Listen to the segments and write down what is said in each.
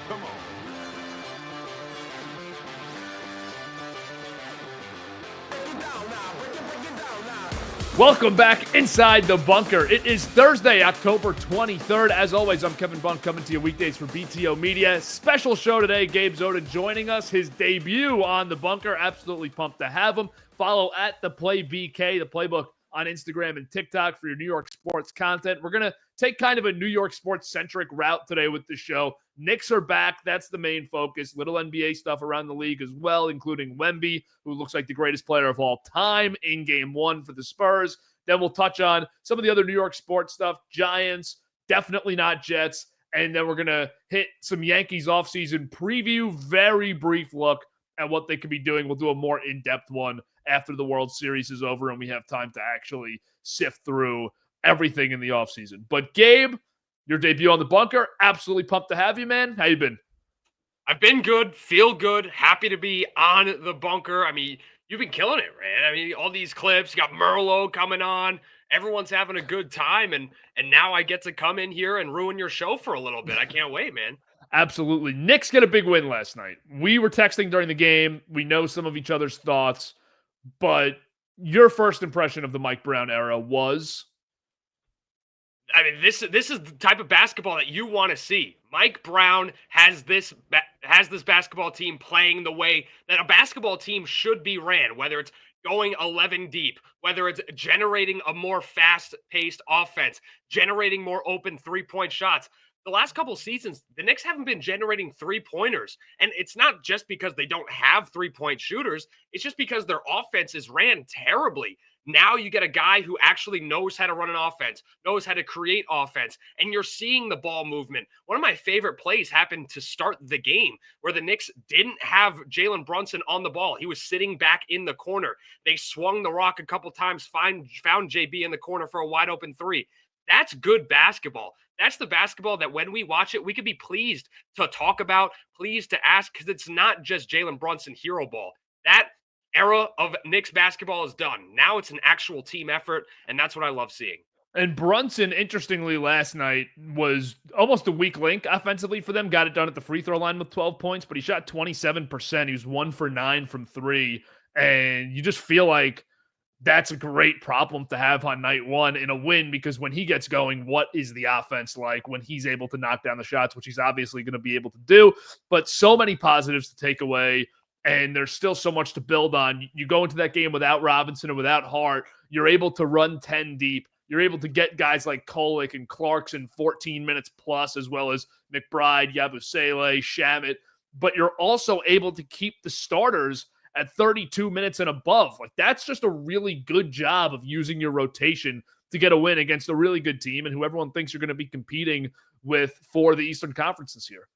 Come on. Welcome back inside the bunker. It is Thursday, October 23rd. As always, I'm Kevin Bunk coming to you weekdays for BTO Media. Special show today. Gabe Zoda joining us. His debut on the bunker. Absolutely pumped to have him. Follow at the Play BK, the playbook on Instagram and TikTok for your New York sports content. We're going to take kind of a New York sports-centric route today with the show. Knicks are back. That's the main focus. Little NBA stuff around the league as well, including Wemby, who looks like the greatest player of all time in Game 1 for the Spurs. Then we'll touch on some of the other New York sports stuff. Giants, definitely not Jets. And then we're going to hit some Yankees offseason preview. Very brief look at what they could be doing. We'll do a more in-depth one after the World Series is over and we have time to actually sift through everything in the offseason. But Gabe, your debut on the bunker, absolutely pumped to have you, man. How you been? I've been good, feel good, happy to be on the bunker. I mean, you've been killing it, man. I mean, all these clips, you got Merlot coming on. Everyone's having a good time, and now I get to come in here and ruin your show for a little bit. I can't wait, man. Absolutely. Knicks get a big win last night. We were texting during the game. We know some of each other's thoughts, but your first impression of the Mike Brown era was? I mean, this is the type of basketball that you want to see. Mike Brown has this basketball team playing the way that a basketball team should be ran, whether it's going 11 deep, whether it's generating a more fast-paced offense, generating more open three-point shots. The last couple seasons, the Knicks haven't been generating three-pointers. And it's not just because they don't have three-point shooters. It's just because their offense is ran terribly. Now you get a guy who actually knows how to run an offense, knows how to create offense, and you're seeing the ball movement. One of my favorite plays happened to start the game where the Knicks didn't have Jalen Brunson on the ball. He was sitting back in the corner. They swung the rock a couple times, found JB in the corner for a wide open three. That's good basketball. That's the basketball that when we watch it, we could be pleased to talk about, pleased to ask, because it's not just Jalen Brunson hero ball. That era of Knicks basketball is done. Now it's an actual team effort, and that's what I love seeing. And Brunson, interestingly, last night was almost a weak link offensively for them. Got it done at the free throw line with 12 points, but he shot 27%. He was 1 for 9 from 3. And you just feel like that's a great problem to have on night one in a win, because when he gets going, what is the offense like when he's able to knock down the shots, which he's obviously going to be able to do. But so many positives to take away, and there's still so much to build on. You go into that game without Robinson and without Hart, you're able to run 10 deep. You're able to get guys like Kolek and Clarkson 14 minutes plus, as well as McBride, Yabusele, Shamet. But you're also able to keep the starters at 32 minutes and above. Like, that's just a really good job of using your rotation to get a win against a really good team and who everyone thinks you're going to be competing with for the Eastern Conference this year.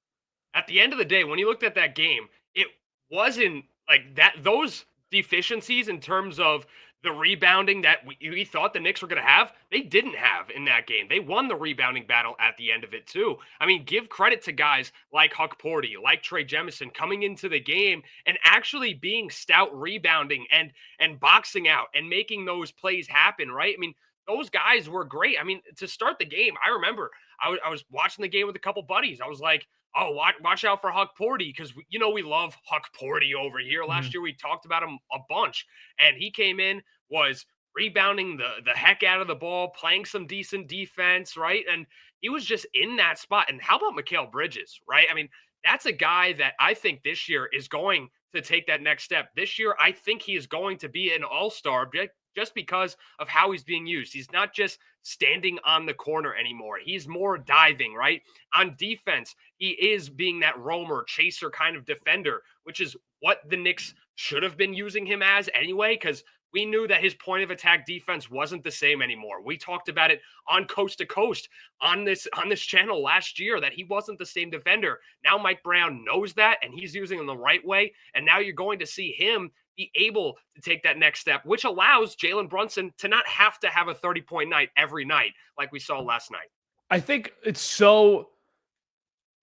At the end of the day, when you looked at that game, it wasn't like that. Those deficiencies in terms of the rebounding that we thought the Knicks were going to have, they didn't have in that game. They won the rebounding battle at the end of it, too. I mean, give credit to guys like Huck Porty, like Trey Jemison coming into the game and actually being stout rebounding and boxing out and making those plays happen, right? I mean, those guys were great. I mean, to start the game, I remember I was watching the game with a couple buddies. I was like, oh, watch out for Huck Porty, because we love Huck Porty over here. Last year we talked about him a bunch, and he came in, was rebounding the heck out of the ball, playing some decent defense, right? And he was just in that spot. And how about Mikal Bridges, right? I mean, that's a guy that I think this year is going to take that next step. This year, I think he is going to be an all-star just because of how he's being used. He's not just standing on the corner anymore. He's more diving, right? On defense, he is being that roamer, chaser kind of defender, which is what the Knicks should have been using him as anyway, because we knew that his point of attack defense wasn't the same anymore. We talked about it on Coast to Coast on this channel last year, that he wasn't the same defender. Now Mike Brown knows that, and he's using him the right way. And now you're going to see him be able to take that next step, which allows Jalen Brunson to not have to have a 30-point night every night like we saw last night. I think it's so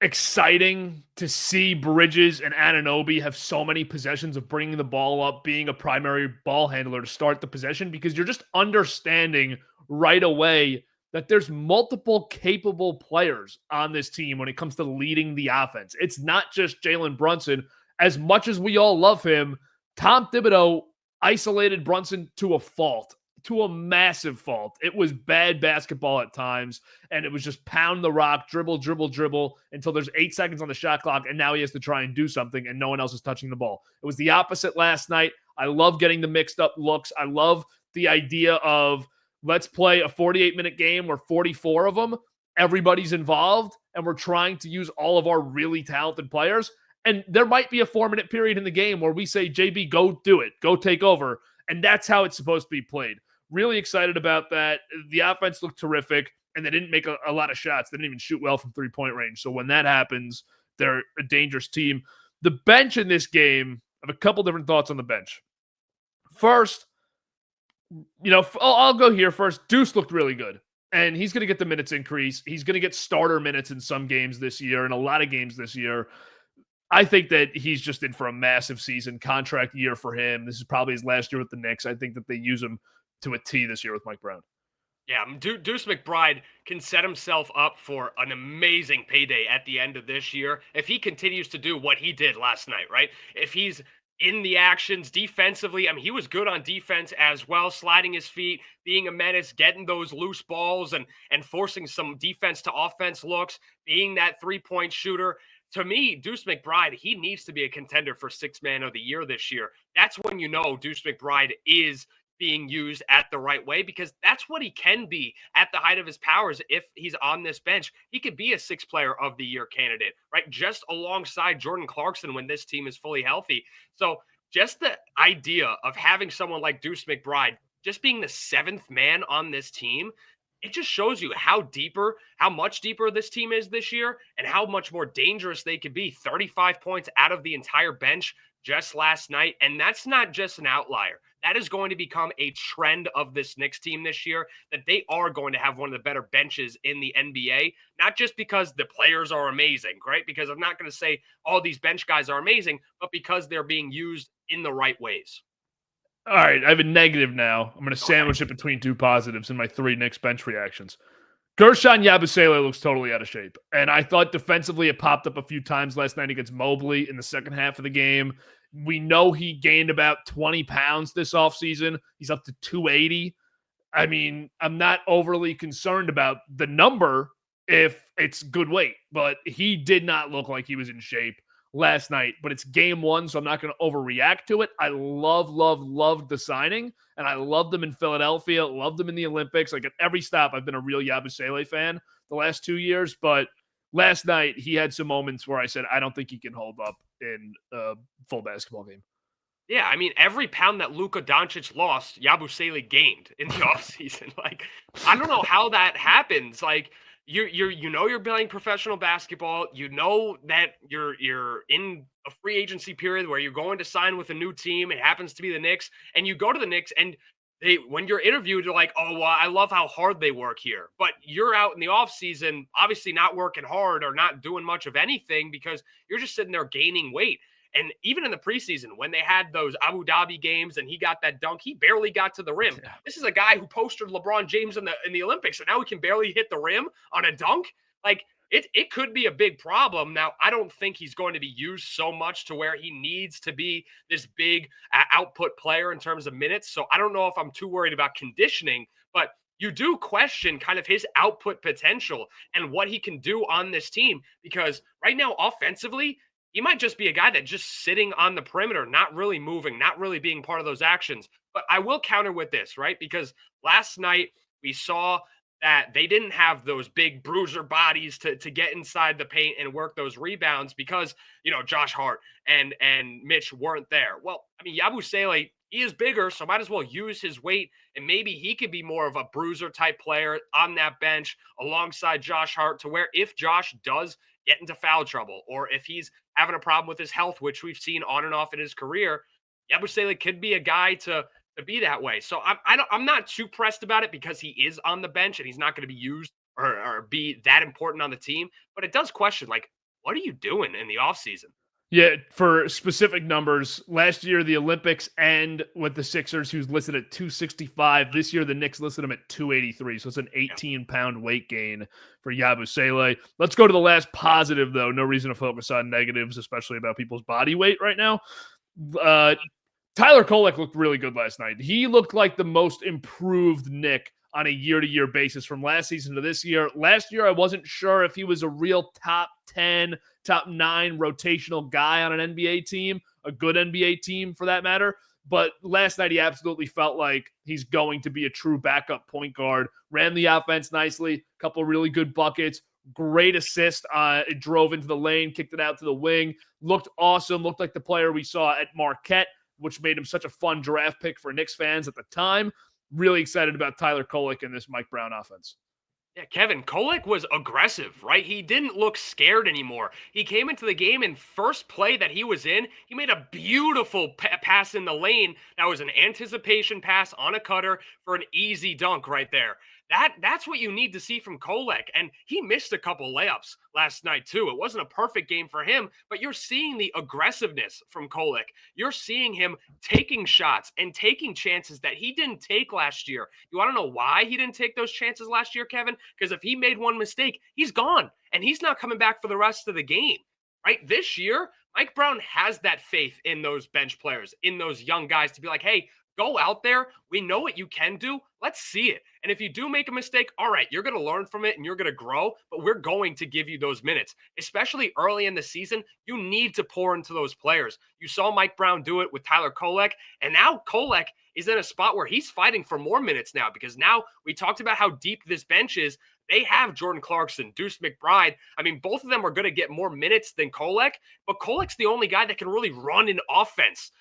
exciting to see Bridges and Anunoby have so many possessions of bringing the ball up, being a primary ball handler to start the possession, because you're just understanding right away that there's multiple capable players on this team when it comes to leading the offense. It's not just Jalen Brunson. As much as we all love him, Tom Thibodeau isolated Brunson to a fault, to a massive fault. It was bad basketball at times, and it was just pound the rock, dribble, dribble, dribble until there's 8 seconds on the shot clock, and now he has to try and do something, and no one else is touching the ball. It was the opposite last night. I love getting the mixed up looks. I love the idea of let's play a 48-minute game where 44 of them, everybody's involved, and we're trying to use all of our really talented players. And there might be a 4-minute period in the game where we say, JB, go do it. Go take over. And that's how it's supposed to be played. Really excited about that. The offense looked terrific, and they didn't make a lot of shots. They didn't even shoot well from three-point range. So when that happens, they're a dangerous team. The bench in this game, I have a couple different thoughts on the bench. First, I'll go here first. Deuce looked really good, and he's going to get the minutes increase. He's going to get starter minutes in some games this year and a lot of games this year. I think that he's just in for a massive season, contract year for him. This is probably his last year with the Knicks. I think that they use him to a T this year with Mike Brown. Yeah, Deuce McBride can set himself up for an amazing payday at the end of this year if he continues to do what he did last night, right? If he's in the actions defensively, I mean, he was good on defense as well, sliding his feet, being a menace, getting those loose balls and forcing some defense to offense looks, being that three-point shooter. To me, Deuce McBride, he needs to be a contender for Sixth Man of the Year this year. That's when you know Deuce McBride is being used at the right way, because that's what he can be at the height of his powers. If he's on this bench, he could be a Sixth Player of the Year candidate, right? Just alongside Jordan Clarkson when this team is fully healthy. So just the idea of having someone like Deuce McBride just being the 7th man on this team, it just shows you how much deeper this team is this year and how much more dangerous they could be. 35 points out of the entire bench just last night. And that's not just an outlier. That is going to become a trend of this Knicks team this year, that they are going to have one of the better benches in the NBA, not just because the players are amazing, right? Because I'm not going to say all these bench guys are amazing, but because they're being used in the right ways. All right, I have a negative now. I'm going to sandwich it between 2 positives in my 3 Knicks bench reactions. Gershon Yabusele looks totally out of shape. And I thought defensively it popped up a few times last night against Mobley in the second half of the game. We know he gained about 20 pounds this offseason. He's up to 280. I mean, I'm not overly concerned about the number if it's good weight, but he did not look like he was in shape last night. But it's game 1, so I'm not going to overreact to it. I loved the signing, and I loved them in Philadelphia, loved them in the Olympics. Like at every stop, I've been a real Yabusele fan the last 2 years, but last night he had some moments where I said, I don't think he can hold up in a full basketball game. Yeah, I mean, every pound that Luka Doncic lost, Yabusele gained in the offseason. Like, I don't know how that happens. Like, you're playing professional basketball. You know that you're in a free agency period where you're going to sign with a new team. It happens to be the Knicks, and you go to the Knicks, and when you're interviewed, you're like, oh, well, I love how hard they work here. But you're out in the offseason, obviously not working hard or not doing much of anything because you're just sitting there gaining weight. And even in the preseason, when they had those Abu Dhabi games and he got that dunk, he barely got to the rim. Yeah. This is a guy who postered LeBron James in the Olympics, and now he can barely hit the rim on a dunk. Like, it could be a big problem. Now, I don't think he's going to be used so much to where he needs to be this big output player in terms of minutes. So I don't know if I'm too worried about conditioning, but you do question kind of his output potential and what he can do on this team, because right now, offensively, he might just be a guy that just sitting on the perimeter, not really moving, not really being part of those actions. But I will counter with this, right? Because last night we saw that they didn't have those big bruiser bodies to get inside the paint and work those rebounds because, Josh Hart and Mitch weren't there. Well, I mean, Yabusele, he is bigger, so might as well use his weight, and maybe he could be more of a bruiser type player on that bench alongside Josh Hart, to where if Josh does get into foul trouble, or if he's having a problem with his health, which we've seen on and off in his career, Yabusele could be a guy to be that way. So I'm not too pressed about it because he is on the bench and he's not going to be used or be that important on the team. But it does question, like, what are you doing in the offseason? Yeah, for specific numbers, last year the Olympics end with the Sixers, who's listed at 265. This year the Knicks listed him at 283, so it's an Yeah. 18-pound weight gain for Yabusele. Let's go to the last positive, though. No reason to focus on negatives, especially about people's body weight right now. Uh, Tyler Kolek looked really good last night. He looked like the most improved Knick on a year-to-year basis from last season to this year. Last year, I wasn't sure if he was a real top 10, top 9 rotational guy on an NBA team, a good NBA team for that matter. But last night, he absolutely felt like he's going to be a true backup point guard. Ran the offense nicely, a couple really good buckets, great assist. It drove into the lane, kicked it out to the wing. Looked awesome. Looked like the player we saw at Marquette, which made him such a fun draft pick for Knicks fans at the time. Really excited about Tyler Kolek and this Mike Brown offense. Yeah, Kevin, Kolek was aggressive, right? He didn't look scared anymore. He came into the game and first play that he was in, he made a beautiful pass in the lane. That was an anticipation pass on a cutter for an easy dunk right there. That's what you need to see from Kolek. And he missed a couple layups last night too. It wasn't a perfect game for him, but you're seeing the aggressiveness from Kolek. You're seeing him taking shots and taking chances that he didn't take last year. You want to know why he didn't take those chances last year, Kevin? Because if he made one mistake, he's gone and he's not coming back for the rest of the game. Right? This year, Mike Brown has that faith in those bench players, in those young guys to be like, hey, go out there. We know what you can do. Let's see it. And if you do make a mistake, all right, you're going to learn from it and you're going to grow, but we're going to give you those minutes, especially early in the season. You need to pour into those players. You saw Mike Brown do it with Tyler Kolek, and now Kolek is in a spot where he's fighting for more minutes now because now we talked about how deep this bench is. They have Jordan Clarkson, Deuce McBride. I mean, both of them are going to get more minutes than Kolek, but Kolek's the only guy that can really run an offense.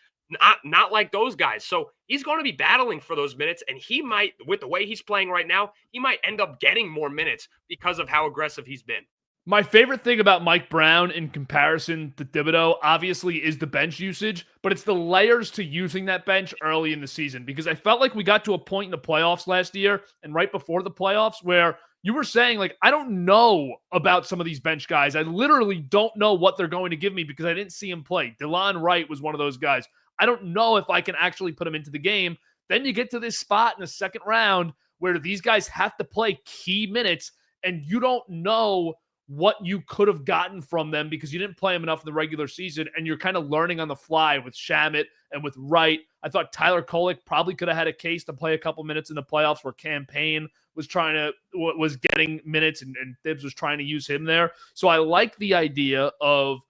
Not like those guys. So he's going to be battling for those minutes, and he might, with the way he's playing right now, he might end up getting more minutes because of how aggressive he's been. My favorite thing about Mike Brown in comparison to Thibodeau obviously is the bench usage, but it's the layers to using that bench early in the season because I felt like we got to a point in the playoffs last year and right before the playoffs where you were saying, like, I don't know about some of these bench guys. I literally don't know what they're going to give me because I didn't see him play. DeLon Wright was one of those guys. I don't know if I can actually put him into the game. Then you get to this spot in the second round where these guys have to play key minutes and you don't know what you could have gotten from them because you didn't play them enough in the regular season and you're kind of learning on the fly with Shamet and with Wright. I thought Tyler Kolek probably could have had a case to play a couple minutes in the playoffs where Cam Payne was getting minutes and Thibs was trying to use him there. So I like the idea of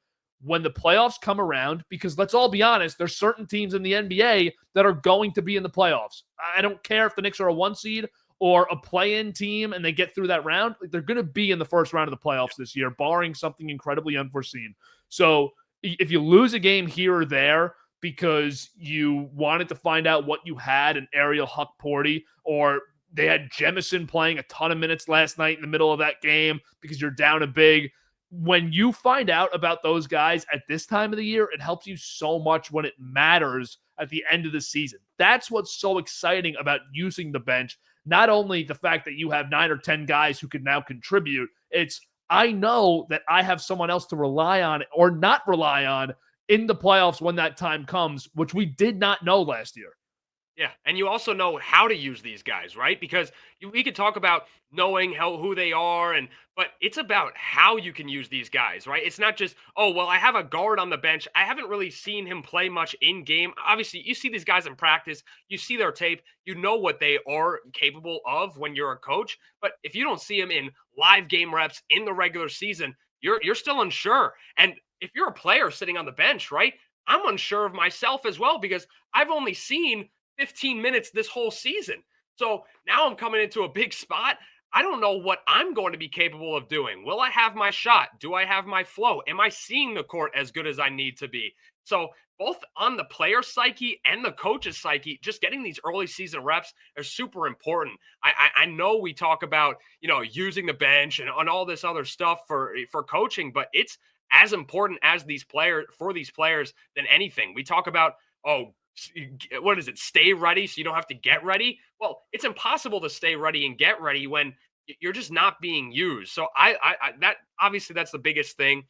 when the playoffs come around, because let's all be honest, there's certain teams in the NBA that are going to be in the playoffs. I don't care if the Knicks are a 1 seed or a play-in team and they get through that round. They're going to be in the first round of the playoffs this year, barring something incredibly unforeseen. So if you lose a game here or there because you wanted to find out what you had in Ariel Huck-Porty, or they had Jemison playing a ton of minutes last night in the middle of that game because you're down a big, when you find out about those guys at this time of the year, it helps you so much when it matters at the end of the season. That's what's so exciting about using the bench. Not only the fact that you have 9 or 10 guys who can now contribute, it's I know that I have someone else to rely on or not rely on in the playoffs when that time comes, which we did not know last year. Yeah, and you also know how to use these guys, right? Because we could talk about knowing who they are, but it's about how you can use these guys, right? It's not just, oh, well, I have a guard on the bench. I haven't really seen him play much in game. Obviously, you see these guys in practice, you see their tape, you know what they are capable of when you're a coach. But if you don't see them in live game reps in the regular season, you're still unsure. And if you're a player sitting on the bench, right? I'm unsure of myself as well because I've only seen 15 minutes this whole season. So now I'm coming into a big spot. I don't know what I'm going to be capable of doing. Will I have my shot? Do I have my flow? Am I seeing the court as good as I need to be? So both on the player psyche and the coach's psyche, just getting these early season reps are super important. I know we talk about, using the bench and on all this other stuff for coaching, but it's as important as these players than anything. We talk about, what is it? Stay ready so you don't have to get ready. Well, it's impossible to stay ready and get ready when you're just not being used. So I that obviously that's the biggest thing.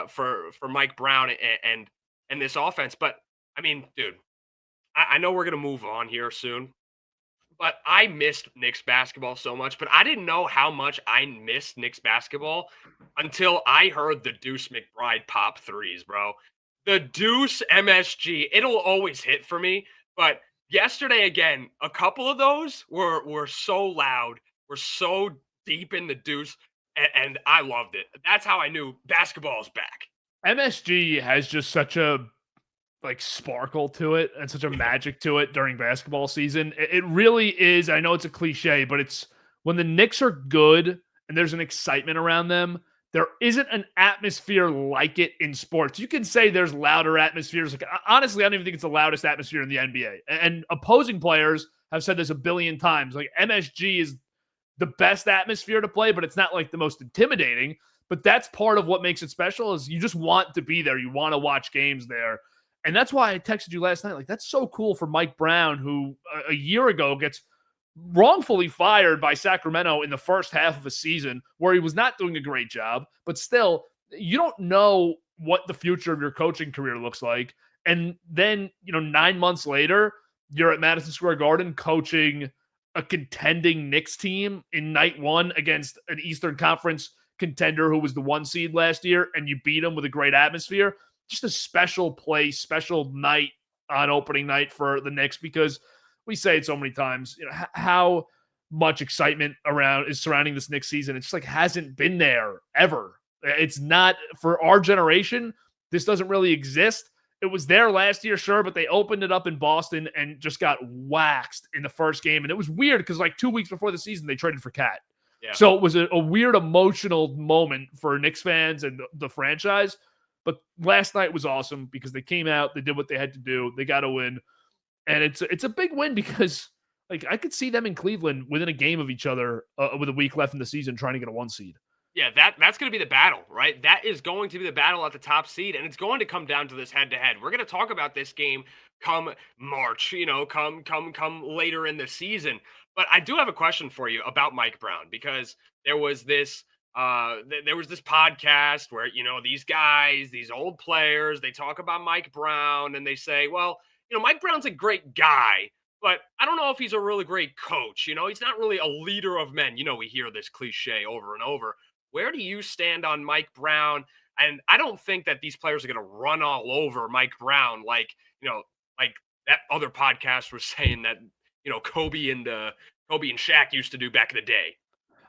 for Mike Brown and this offense. But I mean, dude, I know we're gonna move on here soon, but I missed Knicks basketball so much. But I didn't know how much I missed Knicks basketball until I heard the Deuce McBride pop threes, bro. The Deuce MSG, it'll always hit for me. But yesterday again, a couple of those were so loud, were so deep in the Deuce, and I loved it. That's how I knew basketball is back. MSG has just such a like sparkle to it and such a magic to it during basketball season. It really is. I know it's a cliche, but it's when the Knicks are good and there's an excitement around them. There isn't an atmosphere like it in sports. You can say there's louder atmospheres. Like honestly, I don't even think it's the loudest atmosphere in the NBA. And opposing players have said this a billion times. Like MSG is the best atmosphere to play, but it's not like the most intimidating. But that's part of what makes it special is you just want to be there. You want to watch games there. And that's why I texted you last night. Like, that's so cool for Mike Brown, who a year ago gets wrongfully fired by Sacramento in the first half of a season where he was not doing a great job. But still, you don't know what the future of your coaching career looks like. And then, 9 months later, you're at Madison Square Garden coaching a contending Knicks team in night one against an Eastern Conference contender who was the 1 seed last year, and you beat them with a great atmosphere. Just a special place, special night on opening night for the Knicks because we say it so many times, how much excitement is surrounding this Knicks season. It just like hasn't been there ever. It's not for our generation. This doesn't really exist. It was there last year, sure, but they opened it up in Boston and just got waxed in the first game. And it was weird because like 2 weeks before the season, they traded for Cat. Yeah. So it was a weird emotional moment for Knicks fans and the franchise. But last night was awesome because they came out, they did what they had to do, they got a win, and it's a big win because like I could see them in Cleveland within a game of each other with a week left in the season trying to get a 1 seed. Yeah, that's going to be the battle, right? That is going to be the battle at the top seed, and it's going to come down to this head-to-head. We're going to talk about this game come March, come later in the season. But I do have a question for you about Mike Brown because there was this podcast where these guys, these old players, they talk about Mike Brown and they say, well, Mike Brown's a great guy, but I don't know if he's a really great coach. He's not really a leader of men. We hear this cliche over and over. Where do you stand on Mike Brown? And I don't think that these players are going to run all over Mike Brown like that other podcast was saying that Kobe and Shaq used to do back in the day.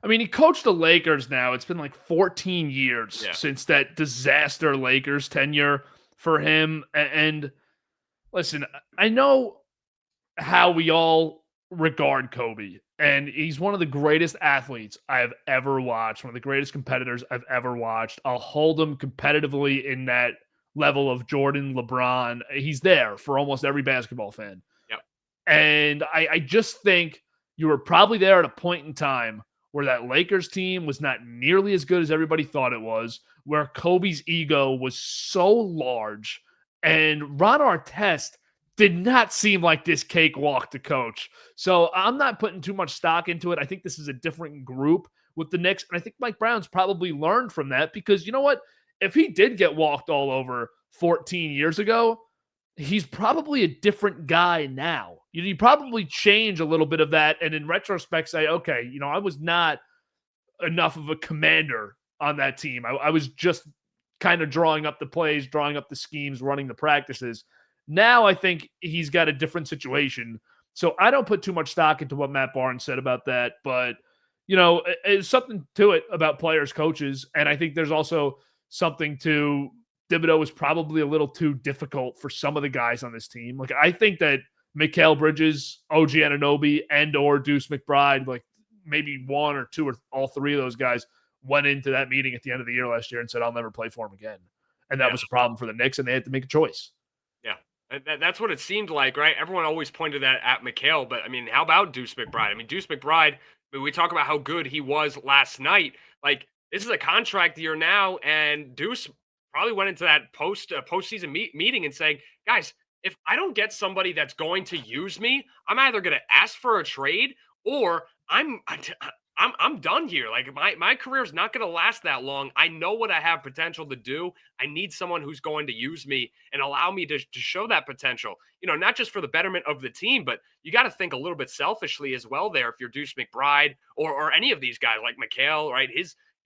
I mean, he coached the Lakers now. It's been like 14 years since that disaster Lakers tenure for him. And listen, I know how we all regard Kobe, and he's one of the greatest athletes I have ever watched, one of the greatest competitors I've ever watched. I'll hold him competitively in that level of Jordan, LeBron. He's there for almost every basketball fan. Yep. And I just think you were probably there at a point in time where that Lakers team was not nearly as good as everybody thought it was, where Kobe's ego was so large, and Ron Artest did not seem like this cakewalk to coach. So I'm not putting too much stock into it. I think this is a different group with the Knicks, and I think Mike Brown's probably learned from that because you know what? If he did get walked all over 14 years ago, he's probably a different guy now. You probably change a little bit of that and in retrospect say, okay, I was not enough of a commander on that team. I was just kind of drawing up the plays, drawing up the schemes, running the practices. Now I think he's got a different situation. So I don't put too much stock into what Matt Barnes said about that, but it's something to it about players, coaches. And I think there's also something to Thibodeau is probably a little too difficult for some of the guys on this team. Like I think that Mikal Bridges, OG Anunoby, and or Deuce McBride, like maybe one or two or all three of those guys went into that meeting at the end of the year last year and said, I'll never play for him again. And that was a problem for the Knicks, and they had to make a choice. Yeah, that's what it seemed like, right? Everyone always pointed that at Mikal, but I mean, how about Deuce McBride? I mean, Deuce McBride, we talk about how good he was last night. Like, this is a contract year now, and Deuce probably went into that postseason meeting and saying, guys, if I don't get somebody that's going to use me, I'm either going to ask for a trade or I'm I'm done here. Like my career is not going to last that long. I know what I have potential to do. I need someone who's going to use me and allow me to show that potential. Not just for the betterment of the team, but you got to think a little bit selfishly as well. There, if you're Deuce McBride or any of these guys like McHale, right?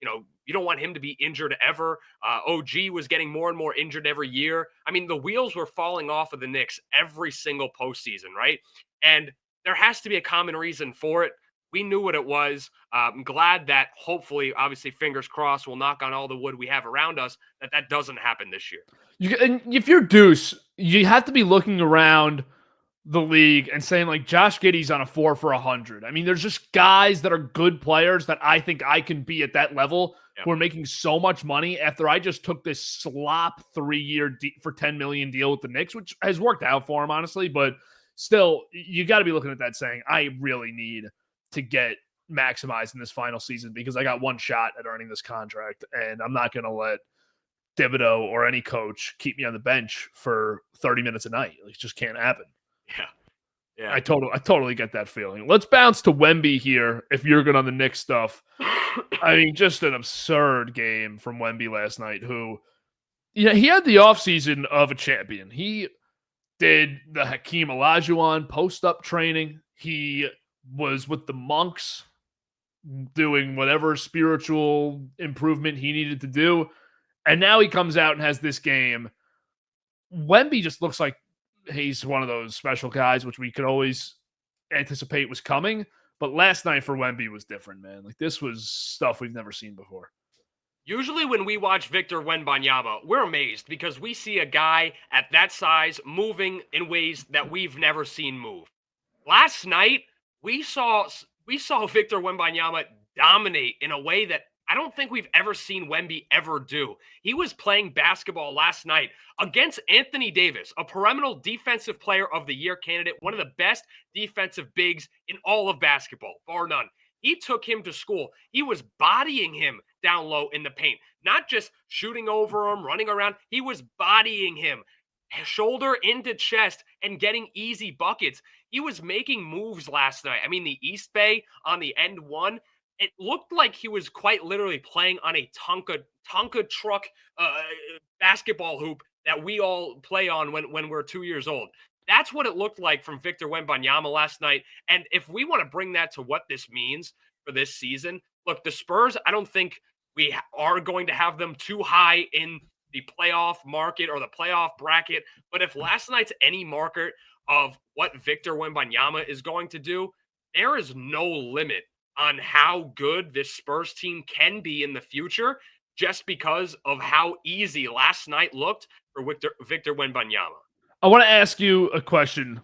You don't want him to be injured ever. OG was getting more and more injured every year. I mean, the wheels were falling off of the Knicks every single postseason, right? And there has to be a common reason for it. We knew what it was. I'm glad that hopefully, obviously, fingers crossed, we'll knock on all the wood we have around us, that doesn't happen this year. And if you're Deuce, you have to be looking around the league and saying like Josh Giddey's on a 4 for 100. I mean, there's just guys that are good players that I think I can be at that level who are making so much money after I just took this slop 3-year for $10 million deal with the Knicks, which has worked out for him, honestly. But still, you got to be looking at that saying, I really need to get maximized in this final season because I got one shot at earning this contract, and I'm not going to let Thibodeau or any coach keep me on the bench for 30 minutes a night. It just can't happen. Yeah. I totally get that feeling. Let's bounce to Wemby here if you're good on the Knicks stuff. I mean, just an absurd game from Wemby last night, who he had the offseason of a champion. He did the Hakeem Olajuwon post-up training. He was with the monks doing whatever spiritual improvement he needed to do. And now he comes out and has this game. Wemby just looks like he's one of those special guys, which we could always anticipate was coming. But last night for Wemby was different, man. Like, this was stuff we've never seen before. Usually when we watch Victor Wembanyama, we're amazed because we see a guy at that size moving in ways that we've never seen move. Last night, we saw Victor Wembanyama dominate in a way that I don't think we've ever seen Wemby ever do. He was playing basketball last night against Anthony Davis, a perennial defensive player of the year candidate, one of the best defensive bigs in all of basketball, bar none. He took him to school. He was bodying him down low in the paint, not just shooting over him, running around. He was bodying him, shoulder into chest, and getting easy buckets. He was making moves last night. I mean, the East Bay on the end one, it looked like he was quite literally playing on a Tonka truck basketball hoop that we all play on when we're 2 years old. That's what it looked like from Victor Wembanyama last night. And if we want to bring that to what this means for this season, look, the Spurs, I don't think we are going to have them too high in the playoff market or the playoff bracket. But if last night's any marker of what Victor Wembanyama is going to do, there is no limit on how good this Spurs team can be in the future just because of how easy last night looked for Victor Wembanyama. I want to ask you a question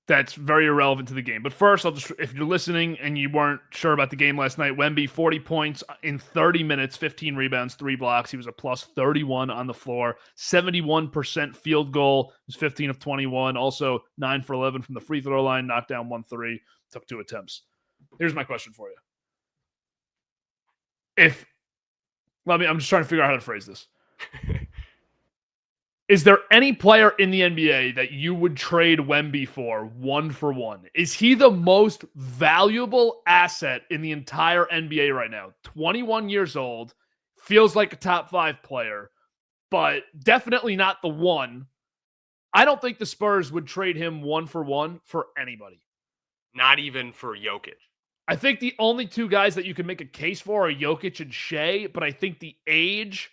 that's very irrelevant to the game. But first, if you're listening and you weren't sure about the game last night, Wemby, 40 points in 30 minutes, 15 rebounds, 3 blocks. He was a plus 31 on the floor, 71% field goal. He was 15 of 21. Also 9 for 11 from the free throw line, knocked down 1 3, took 2 attempts. Here's my question for you. I'm just trying to figure out how to phrase this. Is there any player in the NBA that you would trade Wemby for 1-for-1? Is he the most valuable asset in the entire NBA right now? 21 years old, feels like a top 5 player, but definitely not the one. I don't think the Spurs would trade him 1-for-1 for anybody. Not even for Jokic. I think the only 2 guys that you can make a case for are Jokic and Shea, but I think the age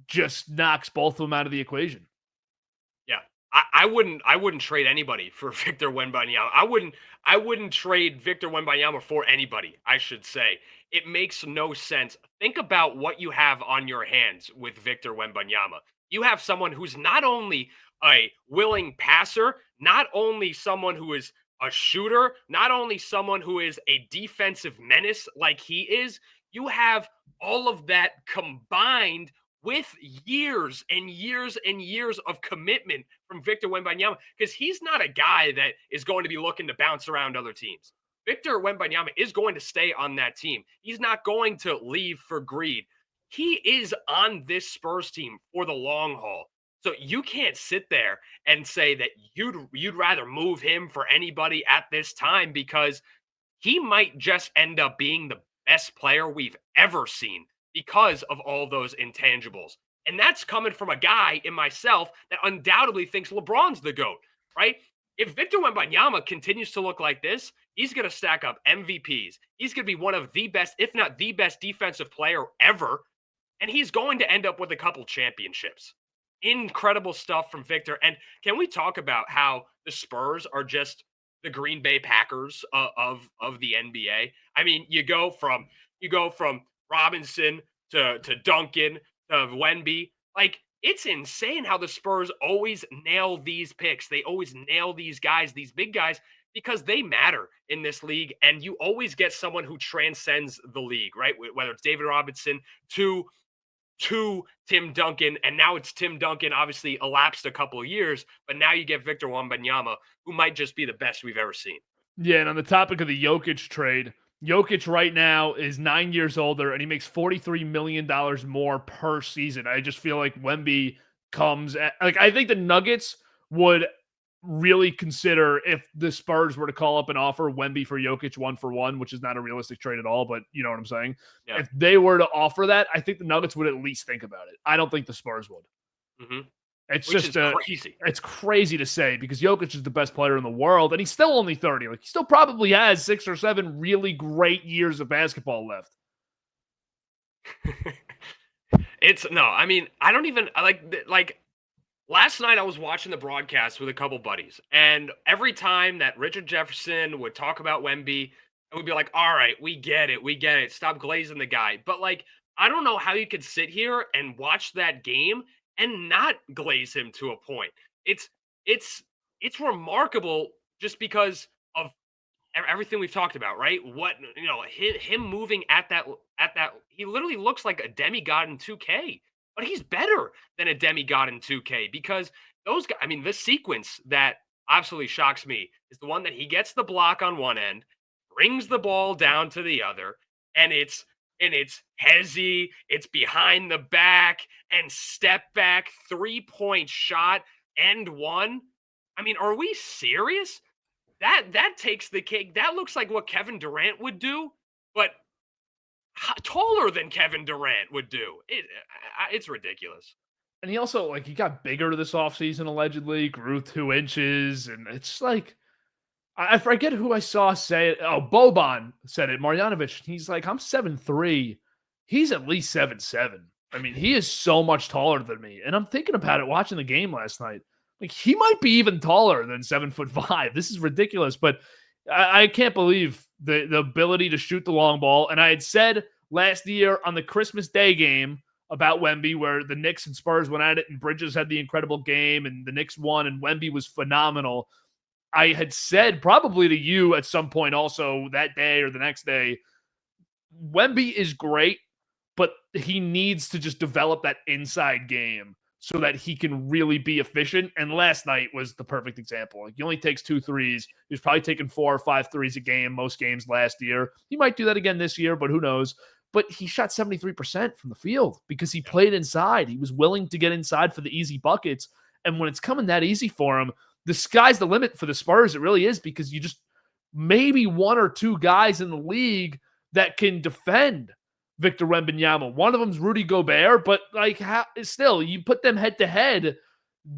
just knocks both of them out of the equation. Yeah, I wouldn't trade anybody for Victor Wembanyama. I wouldn't trade Victor Wembanyama for anybody, I should say. It makes no sense. Think about what you have on your hands with Victor Wembanyama. You have someone who's not only a willing passer, not only someone who is a shooter, not only someone who is a defensive menace like he is, you have all of that combined with years and years and years of commitment from Victor Wembanyama, because he's not a guy that is going to be looking to bounce around other teams. Victor Wembanyama is going to stay on that team. He's not going to leave for greed. He is on this Spurs team for the long haul. So you can't sit there and say that you'd rather move him for anybody at this time, because he might just end up being the best player we've ever seen because of all those intangibles. And that's coming from a guy in myself that undoubtedly thinks LeBron's the GOAT, right? If Victor Wembanyama continues to look like this, he's going to stack up MVPs. He's going to be one of the best, if not the best defensive player ever. And he's going to end up with a couple championships. Incredible stuff from Victor. And can we talk about how the Spurs are just the Green Bay Packers of the NBA? I mean, you go from Robinson to Duncan to Wemby. Like, it's insane how the Spurs always nail these picks. They always nail these guys, these big guys, because they matter in this league. And you always get someone who transcends the league, right? Whether it's David Robinson to Tim Duncan, and now it's Tim Duncan, obviously elapsed a couple of years, but now you get Victor Wembanyama, who might just be the best we've ever seen. Yeah, and on the topic of the Jokic trade, Jokic right now is 9 years older, and he makes $43 million more per season. I just feel like Wemby comes at, like, I think the Nuggets would really consider if the Spurs were to call up and offer Wemby for Jokic 1-for-1, which is not a realistic trade at all, but you know what I'm saying? Yeah. If they were to offer that, I think the Nuggets would at least think about it. I don't think the Spurs would. Mm-hmm. It's Which just is crazy. It's crazy to say because Jokic is the best player in the world, and he's still only 30. Like, he still probably has 6 or 7 really great years of basketball left. I mean, I don't even like last night I was watching the broadcast with a couple buddies, and every time that Richard Jefferson would talk about Wemby, I would be like, all right, we get it. Stop glazing the guy. But like, I don't know how you could sit here and watch that game and not glaze him to a point. It's it's remarkable just because of everything we've talked about, right? What, him moving at that he literally looks like a demigod in 2K, but he's better than a demigod in 2K because those guys, I mean, this sequence that absolutely shocks me is the one that he gets the block on one end, brings the ball down to the other, and it's hezzy, it's behind the back and step back 3-point shot, end one. I mean, are we serious? That takes the cake. That looks like what Kevin Durant would do, but taller than Kevin Durant would do. It's ridiculous. And he also, like, he got bigger this offseason, allegedly, grew 2 inches, and it's like, I forget who I saw say it. Oh, Boban said it, Marjanovic. He's like, I'm 7'3". He's at least 7'7". I mean, he is so much taller than me. And I'm thinking about it watching the game last night. Like, he might be even taller than 7'5". This is ridiculous, but I can't believe the ability to shoot the long ball. And I had said last year on the Christmas Day game about Wemby, where the Knicks and Spurs went at it, and Bridges had the incredible game, and the Knicks won, and Wemby was phenomenal. I had said probably to you at some point also that day or the next day, Wemby is great, but he needs to just develop that inside game so that he can really be efficient. And last night was the perfect example. Like, he only takes 2 threes. He was probably taking 4 or 5 threes a game, most games last year. He might do that again this year, but who knows? But he shot 73% from the field because he played inside. He was willing to get inside for the easy buckets. And when it's coming that easy for him, the sky's the limit for the Spurs. It really is, because you just maybe 1 or 2 guys in the league that can defend Victor Wembanyama. One of them's Rudy Gobert, but like, still, you put them head to head,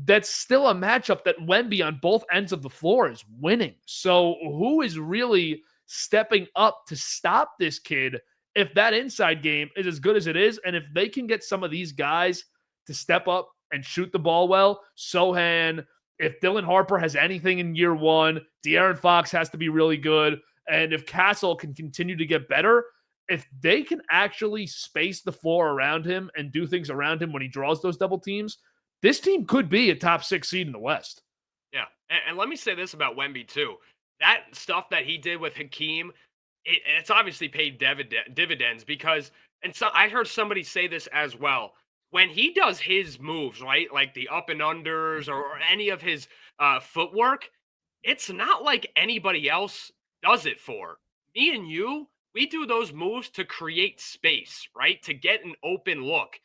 that's still a matchup that Wemby on both ends of the floor is winning. So who is really stepping up to stop this kid if that inside game is as good as it is? And if they can get some of these guys to step up and shoot the ball well, Sohan, if Dylan Harper has anything in year 1, De'Aaron Fox has to be really good. And if Castle can continue to get better, if they can actually space the floor around him and do things around him when he draws those double teams, this team could be a top 6 seed in the West. Yeah. And let me say this about Wemby too. That stuff that he did with Hakeem, it's obviously paid dividends because, and so I heard somebody say this as well. When he does his moves, right, like the up and unders or any of his footwork, it's not like anybody else does it for. Me and you, we do those moves to create space, right, to get an open look.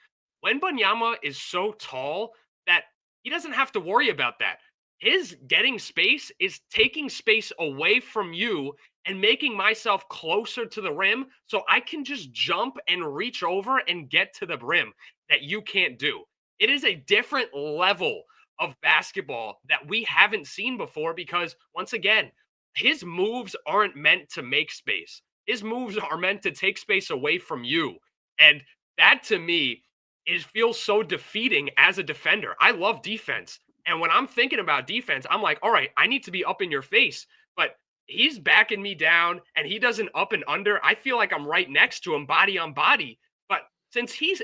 Wembanyama is so tall that he doesn't have to worry about that. His getting space is taking space away from you and making myself closer to the rim so I can just jump and reach over and get to the rim that you can't do. It is a different level of basketball that we haven't seen before because, once again, his moves aren't meant to make space. His moves are meant to take space away from you. And that to me is feels so defeating as a defender. I love defense. And when I'm thinking about defense, I'm like, all right, I need to be up in your face. But he's backing me down and he doesn't up and under. I feel like I'm right next to him, body on body. But since he's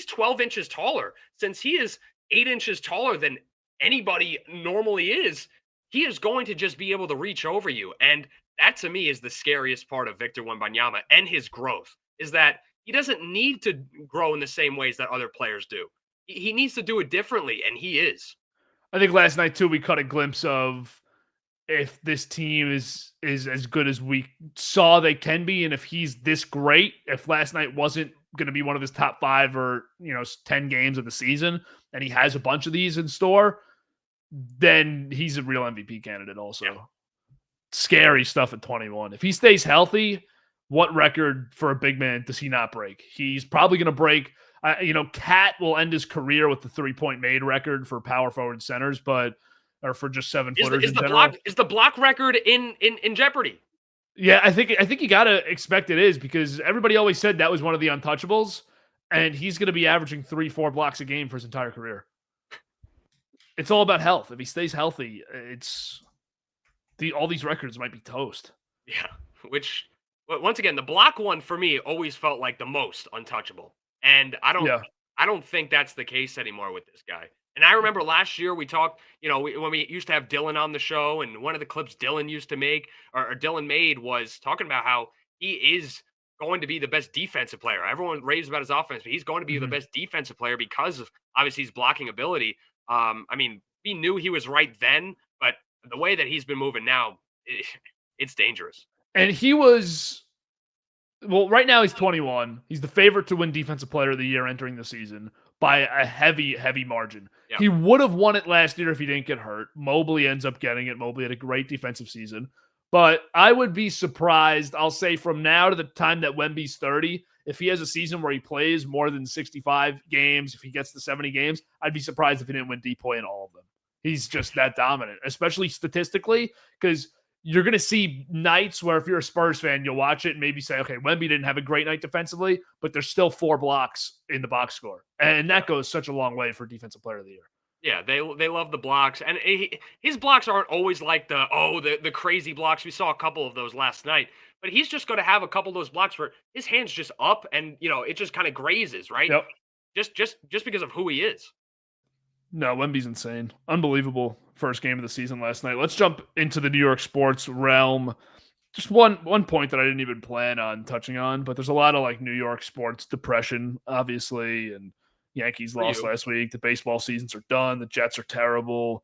12 inches taller, since he is 8 inches taller than anybody normally is, he is going to just be able to reach over you. And that to me is the scariest part of Victor Wembanyama and his growth is that he doesn't need to grow in the same ways that other players do. He needs to do it differently, and he is. I think last night too we caught a glimpse of if this team is as good as we saw they can be, and if he's this great, if last night wasn't going to be one of his top 5 or 10 games of the season, and he has a bunch of these in store, then he's a real MVP candidate. Also, Yeah. Scary stuff at 21. If he stays healthy, what record for a big man does he not break? He's probably going to break. Cat will end his career with the 3-point made record for power forward centers, or for just 7-footers in general. Is the block record in jeopardy? Yeah, I think you gotta expect it is because everybody always said that was one of the untouchables, and he's going to be averaging 3-4 blocks a game for his entire career. It's all about health. If he stays healthy, all these records might be toast. Yeah, which once again, the block one for me always felt like the most untouchable, and I don't think that's the case anymore with this guy. And I remember last year we talked, when we used to have Dylan on the show, and one of the clips Dylan used to make or Dylan made was talking about how he is going to be the best defensive player. Everyone raves about his offense, but he's going to be the best defensive player because of obviously his blocking ability. I mean, we knew he was right then, but the way that he's been moving now, it's dangerous. And he was, well, right now he's 21. He's the favorite to win Defensive Player of the Year entering the season by a heavy, heavy margin. Yep. He would have won it last year if he didn't get hurt. Mobley ends up getting it. Mobley had a great defensive season. But I would be surprised, I'll say from now to the time that Wemby's 30, if he has a season where he plays more than 65 games, if he gets to 70 games, I'd be surprised if he didn't win DPOY in all of them. He's just that dominant, especially statistically, because you're going to see nights where if you're a Spurs fan, you'll watch it and maybe say, okay, Wemby didn't have a great night defensively, but there's still 4 blocks in the box score. And that goes such a long way for Defensive Player of the Year. Yeah, they love the blocks. And his blocks aren't always like the crazy blocks. We saw a couple of those last night. But he's just going to have a couple of those blocks where his hand's just up and, it just kind of grazes, right? Yep. Just because of who he is. No, Wemby's insane. Unbelievable first game of the season last night. Let's jump into the New York sports realm. Just one point that I didn't even plan on touching on, but there's a lot of New York sports depression, obviously, and Yankees lost last week. The baseball seasons are done. The Jets are terrible.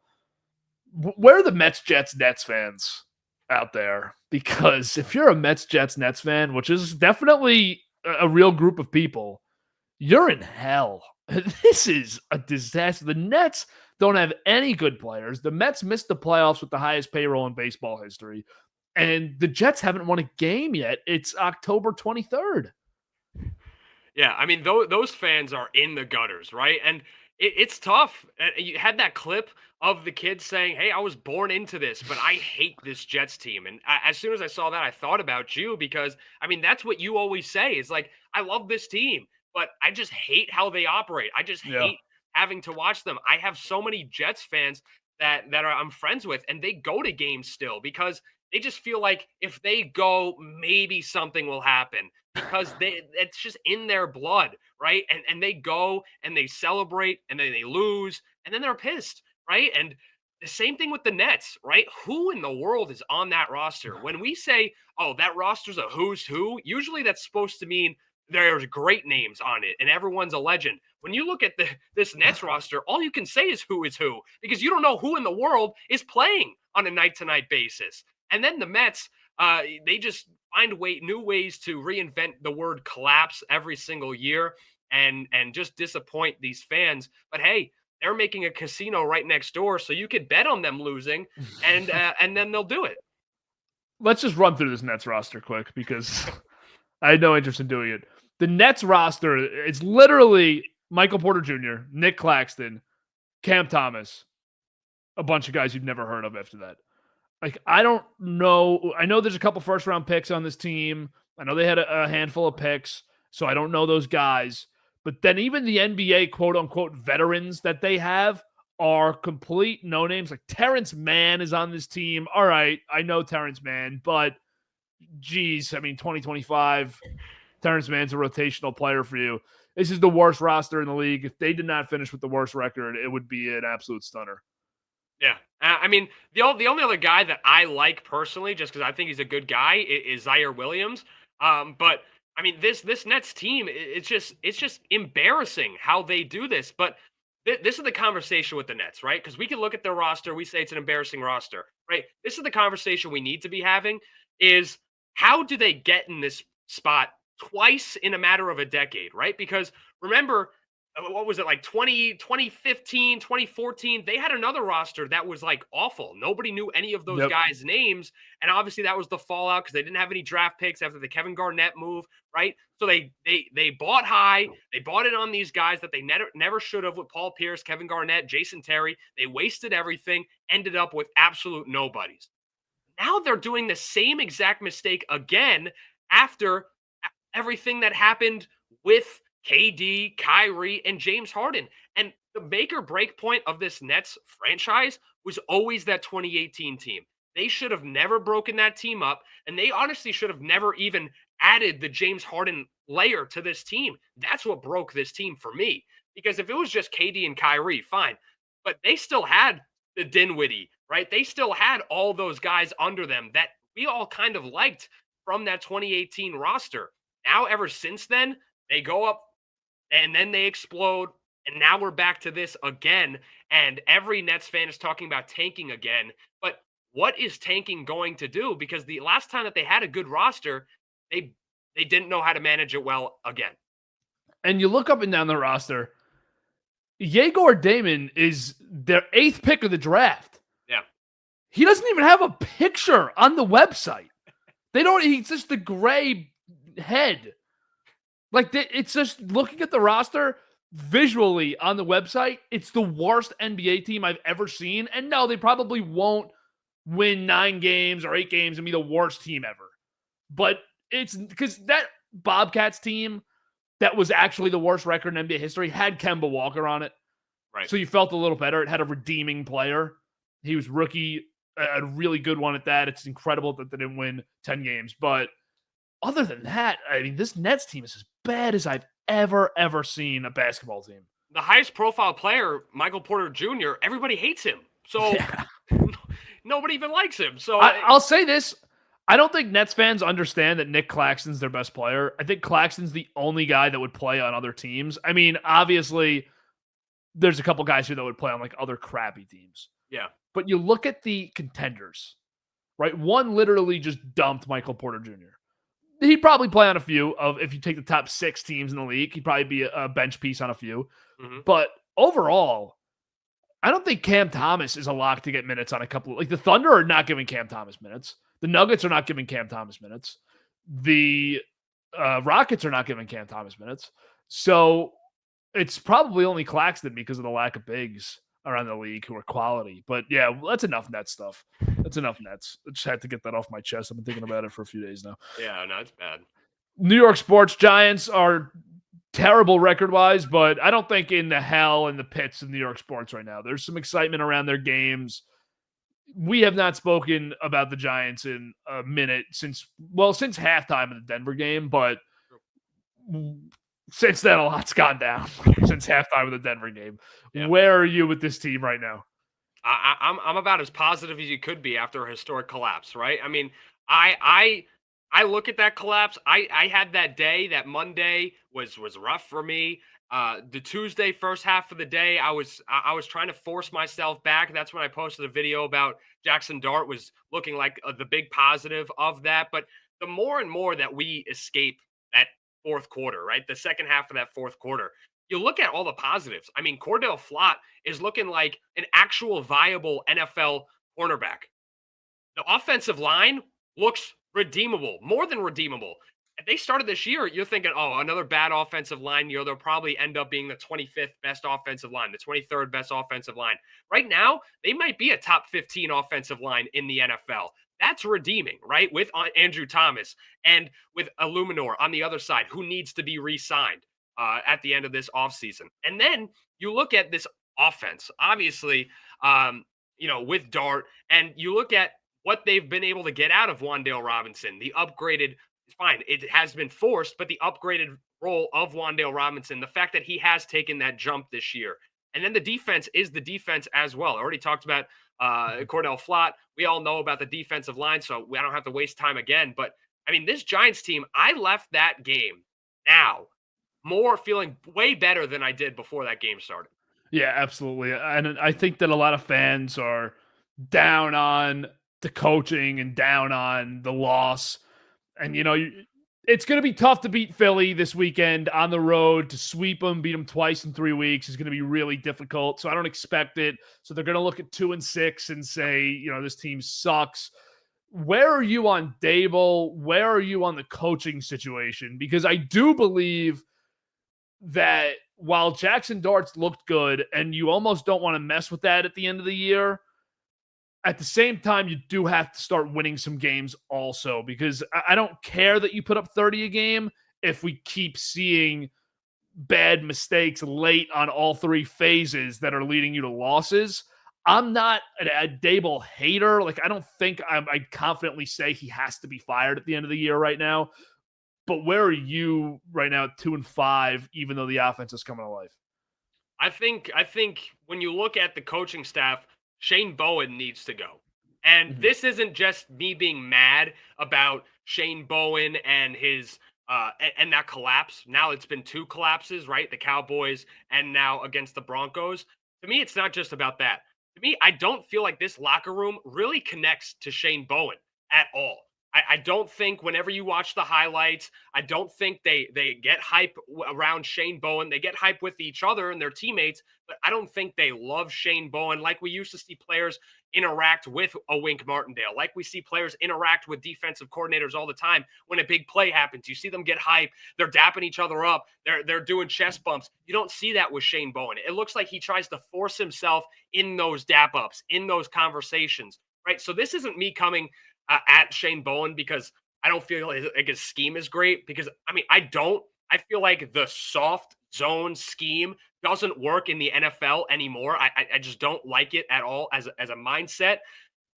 Where are the Mets, Jets, Nets fans out there? Because if you're a Mets, Jets, Nets fan, which is definitely a real group of people, you're in hell. This is a disaster. The Nets don't have any good players. The Mets missed the playoffs with the highest payroll in baseball history. And the Jets haven't won a game yet. It's October 23rd. Yeah, I mean, those fans are in the gutters, right? And it's tough. You had that clip of the kid saying, hey, I was born into this, but I hate this Jets team. And as soon as I saw that, I thought about you because, I mean, that's what you always say is I love this team, but I just hate how they operate. I just hate having to watch them. I have so many Jets fans that I'm friends with, and they go to games still because they just feel like if they go, maybe something will happen because it's just in their blood, right? And they go and they celebrate and then they lose and then they're pissed, right? And the same thing with the Nets, right? Who in the world is on that roster? When we say, oh, that roster's a who's who, usually that's supposed to mean there's great names on it and everyone's a legend. When you look at this Nets roster, all you can say is who because you don't know who in the world is playing on a night-to-night basis. And then the Mets, they just find new ways to reinvent the word collapse every single year and just disappoint these fans. But hey, they're making a casino right next door, so you could bet on them losing, and then they'll do it. let's just run through this Nets roster quick because I had no interest in doing it. The Nets roster is literally Michael Porter Jr., Nick Claxton, Cam Thomas, a bunch of guys you've never heard of after that. Like, I don't know. I know there's a couple first round picks on this team. I know they had a handful of picks, so I don't know those guys. But then even the NBA quote unquote veterans that they have are complete no names. Like Terrence Mann is on this team. All right, I know Terrence Mann, but geez, I mean, 2025, Terrence Mann's a rotational player for you. This is the worst roster in the league. If they did not finish with the worst record, it would be an absolute stunner. Yeah. I mean, the only other guy that I like personally, just because I think he's a good guy, is Zaire Williams. But I mean, this Nets team, it's just embarrassing how they do this. But this is the conversation with the Nets, right? Because we can look at their roster, we say it's an embarrassing roster, right? This is the conversation we need to be having: is how do they get in this spot twice in a matter of a decade, right? Because remember, what was it, like 2015, 2014? They had another roster that was like awful. Nobody knew any of those Yep. guys' names. And obviously that was the fallout because they didn't have any draft picks after the Kevin Garnett move, right? So they bought high. They bought it on these guys that they never should have, with Paul Pierce, Kevin Garnett, Jason Terry. They wasted everything, ended up with absolute nobodies. Now they're doing the same exact mistake again after everything that happened with KD, Kyrie, and James Harden. And the make or break point of this Nets franchise was always that 2018 team. They should have never broken that team up, and they honestly should have never even added the James Harden layer to this team. That's what broke this team for me. Because if it was just KD and Kyrie, fine. But they still had the Dinwiddie, right? They still had all those guys under them that we all kind of liked from that 2018 roster. Now, ever since then, they go up and then they explode. And now we're back to this again. And every Nets fan is talking about tanking again. But what is tanking going to do? Because the last time that they had a good roster, they didn't know how to manage it well again. And you look up and down the roster, Yegor Damon is their 8th pick of the draft. Yeah. He doesn't even have a picture on the website. He's just the gray head. Like, it's just looking at the roster visually on the website, it's the worst NBA team I've ever seen. And no, they probably won't win 9 games or 8 games and be the worst team ever. But it's because that Bobcats team that was actually the worst record in NBA history had Kemba Walker on it. Right. So you felt a little better. It had a redeeming player. He was rookie, a really good one at that. It's incredible that they didn't win 10 games. But other than that, I mean, this Nets team is as bad as I've ever seen a basketball team. The highest profile player, Michael Porter Jr., everybody hates him. So Yeah. nobody even likes him. So I'll say this. I don't think Nets fans understand that Nick Claxton's their best player. I think Claxton's the only guy that would play on other teams. I mean, obviously, there's a couple guys here that would play on like other crappy teams. yeah. But you look at the contenders, right? One literally just dumped Michael Porter Jr. He'd probably play on a few of, if you take the top 6 teams in the league, he'd probably be a bench piece on a few. Mm-hmm. But overall, I don't think Cam Thomas is a lock to get minutes on a couple. Like the Thunder are not giving Cam Thomas minutes. The Nuggets are not giving Cam Thomas minutes. The Rockets are not giving Cam Thomas minutes. So it's probably only Claxton because of the lack of bigs around the league who are quality. But yeah, that's enough Nets stuff. That's enough Nets. I just had to get that off my chest. I've been thinking about it for a few days now. Yeah, no, it's bad. New York sports giants are terrible record-wise, but I don't think in the hell and the pits of New York sports right now. There's some excitement around their games. We have not spoken about the Giants in a minute since halftime of the Denver game, but since then, a lot's gone down since halftime of the Denver game. Yeah. Where are you with this team right now? I'm about as positive as you could be after a historic collapse, right? I mean, I look at that collapse. I had that day, that Monday was rough for me. The Tuesday first half of the day, I was trying to force myself back. That's when I posted a video about Jackson Dart was looking like the big positive of that. But the more and more that we escape that fourth quarter, right? The second half of that fourth quarter, you look at all the positives. I mean, Cordell Flott is looking like an actual viable NFL cornerback. The offensive line looks redeemable, more than redeemable. If they started this year, you're thinking, oh, another bad offensive line year. They'll probably end up being the 25th best offensive line, the 23rd best offensive line. Right now, they might be a top 15 offensive line in the NFL. That's redeeming, right? With Andrew Thomas and with Illuminor on the other side, who needs to be re signed at the end of this offseason. And then you look at this offense, obviously, with Dart, and you look at what they've been able to get out of Wandale Robinson, the upgraded, it's fine, it has been forced, but the upgraded role of Wandale Robinson, the fact that he has taken that jump this year. And then the defense is the defense as well. I already talked about Cordell Flott. We all know about the defensive line, so I don't have to waste time again. But I mean, this Giants team, I left that game now more feeling way better than I did before that game started. Yeah, absolutely. And I think that a lot of fans are down on the coaching and down on the loss. And, it's going to be tough to beat Philly this weekend on the road. To sweep them, beat them twice in 3 weeks is going to be really difficult. So I don't expect it. So they're going to look at 2-6 and say, this team sucks. Where are you on Dable? Where are you on the coaching situation? Because I do believe that while Jackson Dart's looked good and you almost don't want to mess with that at the end of the year, at the same time, you do have to start winning some games also, because I don't care that you put up 30 a game if we keep seeing bad mistakes late on all three phases that are leading you to losses. I'm not a Dable hater. Like, I don't think I'd confidently say he has to be fired at the end of the year right now. But where are you right now at 2-5, even though the offense is coming to life? I think when you look at the coaching staff, Shane Bowen needs to go. And this isn't just me being mad about Shane Bowen and his and that collapse. Now it's been 2 collapses, right? The Cowboys and now against the Broncos. To me, it's not just about that. To me, I don't feel like this locker room really connects to Shane Bowen at all. I don't think whenever you watch the highlights, I don't think they get hype around Shane Bowen. They get hype with each other and their teammates, but I don't think they love Shane Bowen like we used to see players interact with a Wink Martindale, like we see players interact with defensive coordinators all the time. When a big play happens, you see them get hype. They're dapping each other up. They're doing chest bumps. You don't see that with Shane Bowen. It looks like he tries to force himself in those dap ups, in those conversations, right? So this isn't me coming at Shane Bowen because I don't feel like his scheme is great. Because I feel like the soft zone scheme doesn't work in the NFL anymore. I just don't like it at all as a mindset.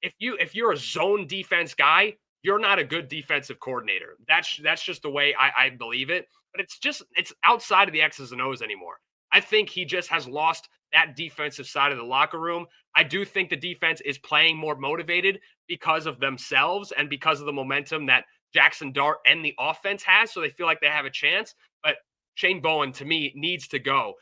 If you're a zone defense guy, you're not a good defensive coordinator. That's just the way I believe it. But it's outside of the X's and O's anymore. I think he just has lost that defensive side of the locker room. I do think the defense is playing more motivated because of themselves and because of the momentum that Jackson Dart and the offense has. So they feel like they have a chance. But Shane Bowen, to me, needs to go.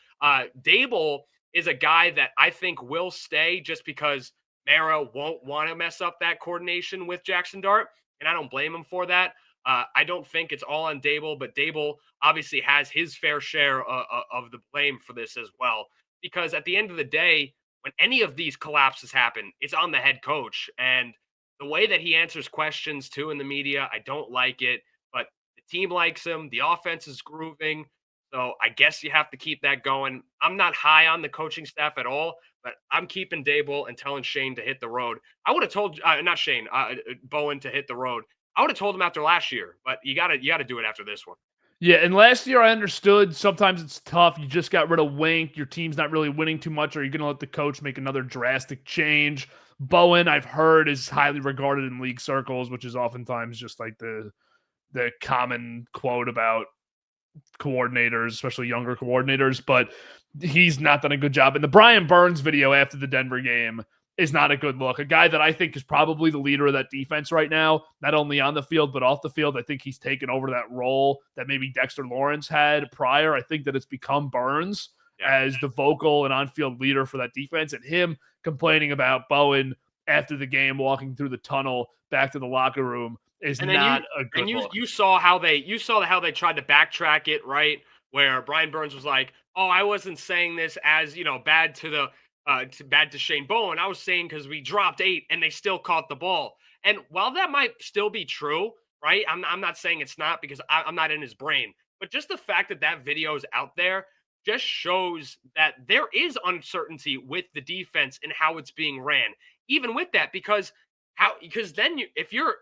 Dable is a guy that I think will stay just because Mara won't want to mess up that coordination with Jackson Dart. And I don't blame him for that. I don't think it's all on Dable, but Dable obviously has his fair share of the blame for this as well. Because at the end of the day, when any of these collapses happen, it's on the head coach. And the way that he answers questions too in the media, I don't like it. But the team likes him. The offense is grooving. So I guess you have to keep that going. I'm not high on the coaching staff at all, but I'm keeping Dable and telling Shane to hit the road. I would have told not Shane, Bowen to hit the road. I would have told him after last year, but you gotta do it after this one. Yeah, and last year I understood sometimes it's tough. You just got rid of Wink. Your team's not really winning too much. Are you going to let the coach make another drastic change? Bowen, I've heard, is highly regarded in league circles, which is oftentimes just like the common quote about coordinators, especially younger coordinators, but he's not done a good job. And the Brian Burns video after the Denver game is not a good look. A guy that I think is probably the leader of that defense right now, not only on the field, but off the field. I think he's taken over that role that maybe Dexter Lawrence had prior. I think that it's become Burns as the vocal and on-field leader for that defense, and him complaining about Bowen after the game, walking through the tunnel back to the locker room is not a good look. You saw how they tried to backtrack it, right? Where Brian Burns was like, "Oh, I wasn't saying this as, bad to Shane Bowen. I was saying because we dropped 8 and they still caught the ball." And while that might still be true, right? I'm not saying it's not because I'm not in his brain, but just the fact that that video is out there just shows that there is uncertainty with the defense and how it's being ran. Even with that, because then if you're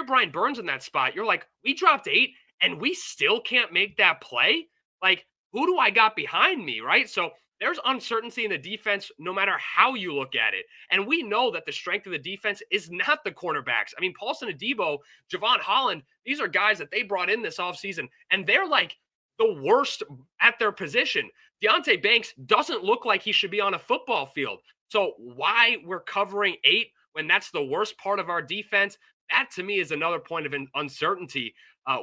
Brian Burns in that spot, you're like, we dropped 8 and we still can't make that play. Like, who do I got behind me, right? So there's uncertainty in the defense no matter how you look at it. And we know that the strength of the defense is not the cornerbacks. I mean, Paulson Adebo, Javon Holland, these are guys that they brought in this offseason, and they're like the worst at their position. Deonte Banks doesn't look like he should be on a football field. So why we're covering 8 when that's the worst part of our defense, that to me is another point of uncertainty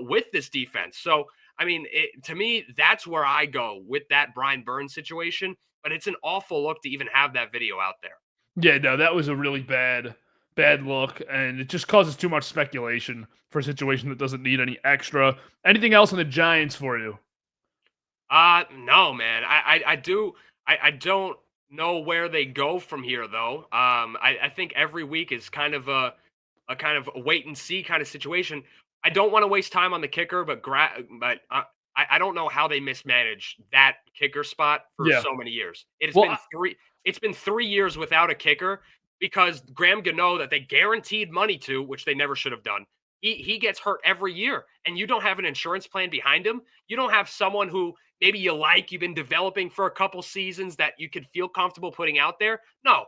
with this defense. So I mean, to me, that's where I go with that Brian Burns situation. But it's an awful look to even have that video out there. Yeah, no, that was a really bad look, and it just causes too much speculation for a situation that doesn't need any extra. Anything else on the Giants for you? No, man. I don't know where they go from here, though. I think every week is kind of a kind of a wait and see kind of situation. I don't want to waste time on the kicker, but I don't know how they mismanaged that kicker spot for Yeah. so many years. It has Well, been three. It's been 3 years without a kicker because Graham Gano, that they guaranteed money to, which they never should have done. He gets hurt every year, and you don't have an insurance plan behind him. You don't have someone who maybe you've been developing for a couple seasons that you could feel comfortable putting out there. No,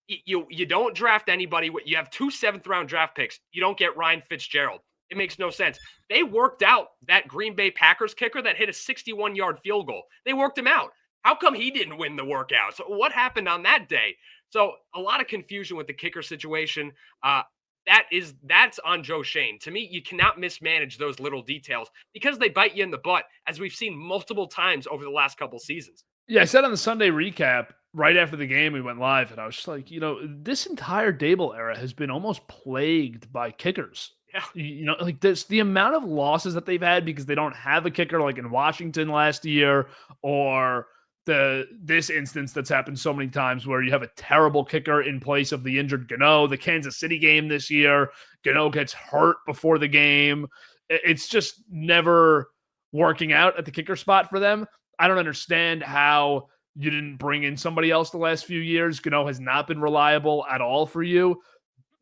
you don't draft anybody. You have 2 7th-round draft picks. You don't get Ryan Fitzgerald. It makes no sense. They worked out that Green Bay Packers kicker that hit a 61-yard field goal. They worked him out. How come he didn't win the workout? So what happened on that day? So a lot of confusion with the kicker situation. That's on Joe Shane. To me, you cannot mismanage those little details because they bite you in the butt, as we've seen multiple times over the last couple seasons. yeah, I said on the Sunday recap right after the game we went live, and I was just like, this entire Dable era has been almost plagued by kickers. Yeah. Like this, the amount of losses that they've had because they don't have a kicker, like in Washington last year, or this instance that's happened so many times where you have a terrible kicker in place of the injured Gano. The Kansas City game this year, Gano gets hurt before the game. It's just never working out at the kicker spot for them. I don't understand how you didn't bring in somebody else the last few years. Gano has not been reliable at all for you.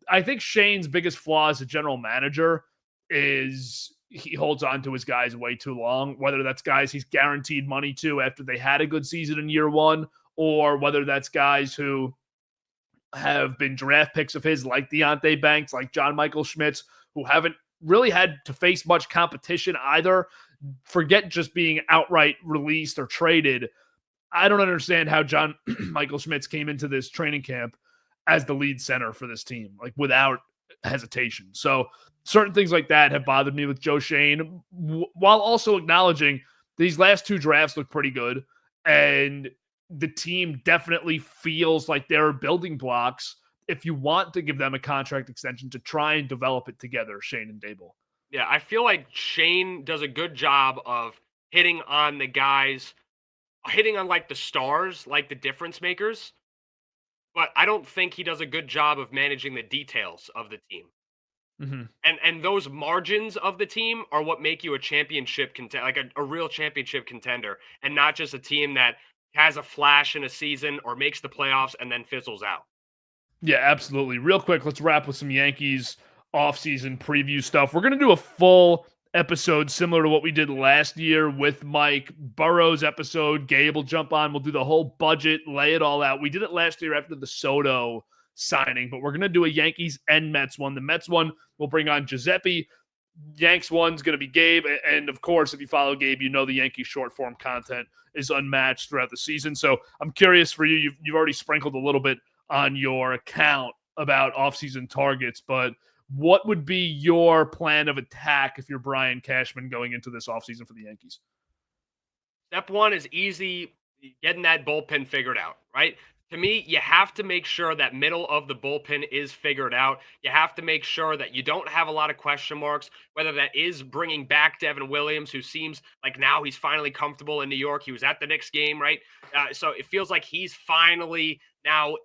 I think Shane's biggest flaw as a general manager is he holds on to his guys way too long, whether that's guys he's guaranteed money to after they had a good season in year one, or whether that's guys who have been draft picks of his like Deonte Banks, like John Michael Schmitz, who haven't really had to face much competition either. Forget just being outright released or traded. I don't understand how John Michael Schmitz came into this training camp as the lead center for this team, like without hesitation. So certain things like that have bothered me with Joe Shane, while also acknowledging these last 2 drafts look pretty good. And the team definitely feels like there are building blocks if you want to give them a contract extension to try and develop it together, Shane and Dable. Yeah, I feel like Shane does a good job of hitting on the guys, hitting on like the stars, like the difference makers. But I don't think he does a good job of managing the details of the team. Mm-hmm. And those margins of the team are what make you a championship contender, like a real championship contender, and not just a team that has a flash in a season or makes the playoffs and then fizzles out. Yeah, absolutely. Real quick, let's wrap with some Yankees offseason preview stuff. We're going to do a full episode similar to what we did last year with Mike. Burrow's episode. Gabe will jump on. We'll do the whole budget, lay it all out. We did it last year after the Soto signing, but we're going to do a Yankees and Mets one. The Mets one will bring on Giuseppe. Yanks one's going to be Gabe. And of course, if you follow Gabe, you know the Yankees short form content is unmatched throughout the season. So I'm curious for you. You've already sprinkled a little bit on your account about offseason targets, but what would be your plan of attack if you're Brian Cashman going into this offseason for the Yankees? Step 1 is easy, getting that bullpen figured out, right? To me, you have to make sure that middle of the bullpen is figured out. You have to make sure that you don't have a lot of question marks, whether that is bringing back Devin Williams, who seems like now he's finally comfortable in New York. He was at the Knicks game, right? So it feels like he's finally now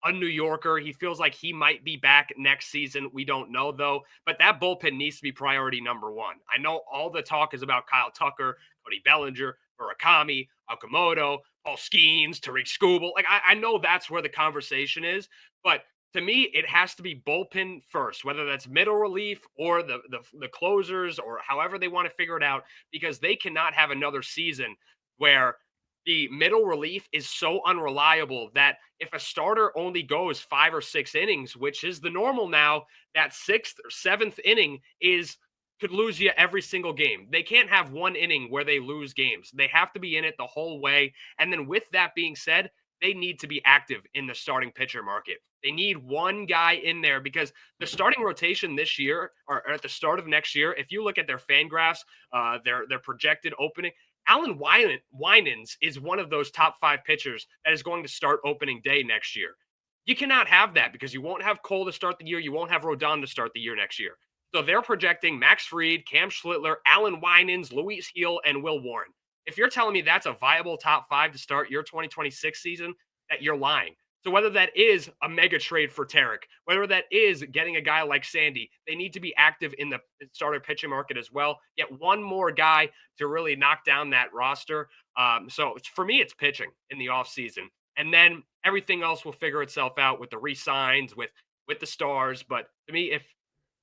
a New Yorker. He feels like he might be back next season. We don't know, though. But that bullpen needs to be priority number one. I know all the talk is about Kyle Tucker, Cody Bellinger, Murakami, Okamoto, Paul Skeens, Tariq Skubal. Like, I know that's where the conversation is. But to me, it has to be bullpen first, whether that's middle relief or the closers or however they want to figure it out, because they cannot have another season where the middle relief is so unreliable that if a starter only goes 5 or 6 innings, which is the normal now, that sixth or seventh inning is could lose you every single game. They can't have one inning where they lose games. They have to be in it the whole way. And then with that being said, they need to be active in the starting pitcher market. They need one guy in there because the starting rotation this year or at the start of next year, if you look at their fan graphs, their projected opening, Alan Winans is one of those top 5 pitchers that is going to start opening day next year. You cannot have that because you won't have Cole to start the year. You won't have Rodon to start the year next year. So they're projecting Max Fried, Cam Schlittler, Alan Winans, Luis Heel, and Will Warren. If you're telling me that's a viable top 5 to start your 2026 season, that you're lying. So whether that is a mega trade for Tarek, whether that is getting a guy like Sandy, they need to be active in the starter pitching market as well. Get one more guy to really knock down that roster. So for me, it's pitching in the offseason. And then everything else will figure itself out with the re-signs, with the stars. But to me, if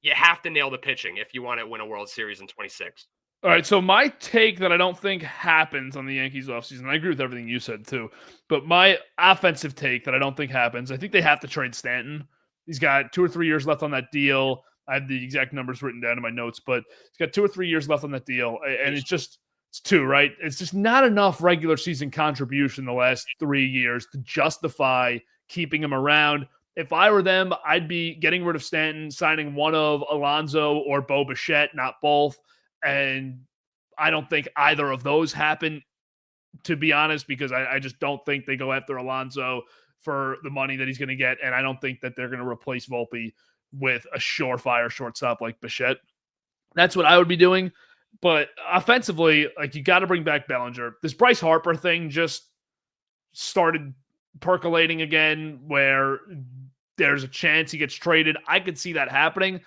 you have to nail the pitching if you want to win a World Series in 26. All right, so my take that I don't think happens on the Yankees offseason, I agree with everything you said too, but my offensive take that I don't think happens, I think they have to trade Stanton. He's got 2 or 3 years left on that deal. I have the exact numbers written down in my notes, but he's got 2 or 3 years left on that deal, and it's 2, right? It's just not enough regular season contribution the last 3 years to justify keeping him around. If I were them, I'd be getting rid of Stanton, signing one of Alonso or Bo Bichette, not both. And I don't think either of those happen, to be honest, because I just don't think they go after Alonso for the money that he's going to get. And I don't think that they're going to replace Volpe with a surefire shortstop like Bichette. That's what I would be doing. But offensively, like, you got to bring back Bellinger. This Bryce Harper thing just started percolating again, where there's a chance he gets traded. I could see that happening.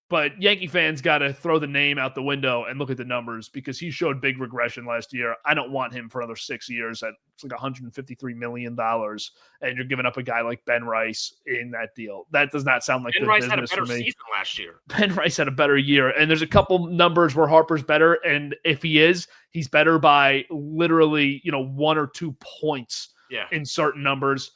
But Yankee fans got to throw the name out the window and look at the numbers, because he showed big regression last year. I don't want him for another 6 years at like $153 million. And you're giving up a guy like Ben Rice in that deal. That does not sound like Ben good Rice business had a for better me. season last year. Ben Rice had a better year. And there's a couple numbers where Harper's better. And if he is, he's better by literally, 1 or 2 points in certain numbers.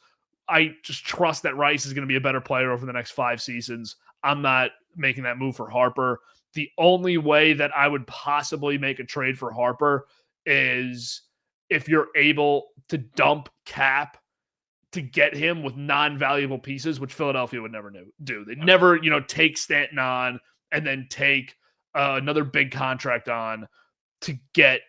I just trust that Rice is going to be a better player over the next 5 seasons. I'm not making that move for Harper. The only way that I would possibly make a trade for Harper is if you're able to dump cap to get him with non-valuable pieces, which Philadelphia would never do. They'd never, take Stanton on and then take another big contract on to get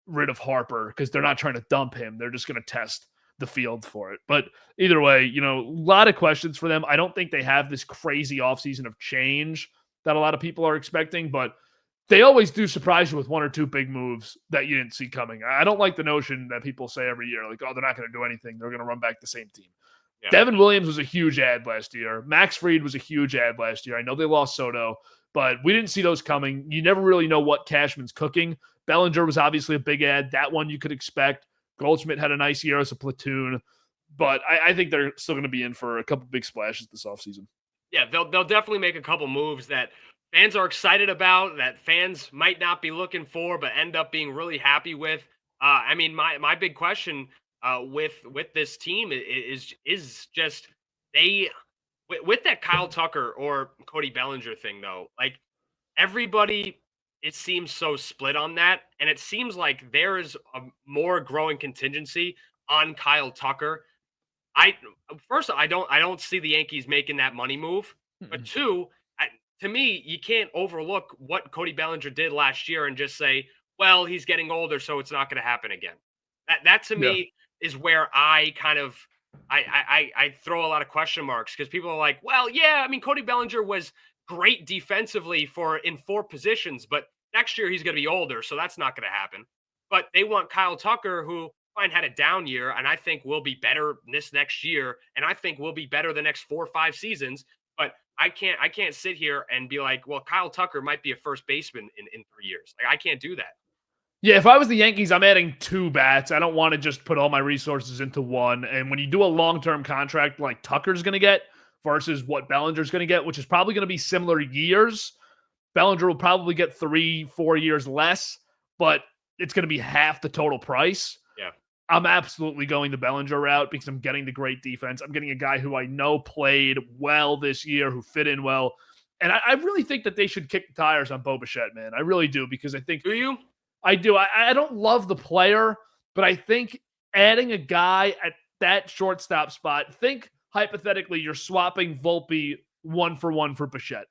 rid of Harper, because they're not trying to dump him. They're just going to test the field for it. But either way, a lot of questions for them. I don't think they have this crazy offseason of change that a lot of people are expecting, but they always do surprise you with 1 or 2 big moves that you didn't see coming. I don't like the notion that people say every year, like, oh, they're not going to do anything. They're going to run back the same team. Yeah. Devin Williams was a huge ad last year. Max Fried was a huge ad last year. I know they lost Soto, but we didn't see those coming. You never really know what Cashman's cooking. Bellinger was obviously a big ad. That one you could expect. Goldschmidt had a nice year as a platoon, but I think they're still going to be in for a couple big splashes this offseason. Yeah, they'll definitely make a couple moves that fans are excited about, that fans might not be looking for, but end up being really happy with. I mean, my big question with this team is just they with that Kyle Tucker or Cody Bellinger thing, though. Like, everybody, it seems so split on that, and it seems like there is a more growing contingency on Kyle Tucker. I don't see the Yankees making that money move. But 2, to me, you can't overlook what Cody Bellinger did last year and just say, well, he's getting older, so it's not going to happen again. That to me is where I kind of I throw a lot of question marks, because people are like, well, yeah, I mean, Cody Bellinger was great defensively in 4 positions, but next year he's going to be older, so that's not going to happen. But they want Kyle Tucker, who fine had a down year, and I think we'll be better this next year, and I think we'll be better the next 4 or 5 seasons. But I can't sit here and be like, well, Kyle Tucker might be a first baseman in 3 years. Like I can't do that. Yeah, if I was the Yankees, I'm adding 2 bats. I don't want to just put all my resources into one. And when you do a long-term contract like Tucker's going to get versus what Bellinger's going to get, which is probably going to be similar years, Bellinger will probably get 3-4 years less, but it's going to be half the total price. Yeah. I'm absolutely going the Bellinger route because I'm getting the great defense. I'm getting a guy who I know played well this year, who fit in well. And I really think that they should kick the tires on Bo Bichette, man. I really do, because I think Do you? I do. I don't love the player, but I think adding a guy at that shortstop spot, think hypothetically you're swapping Volpe 1-for-1 for Bichette.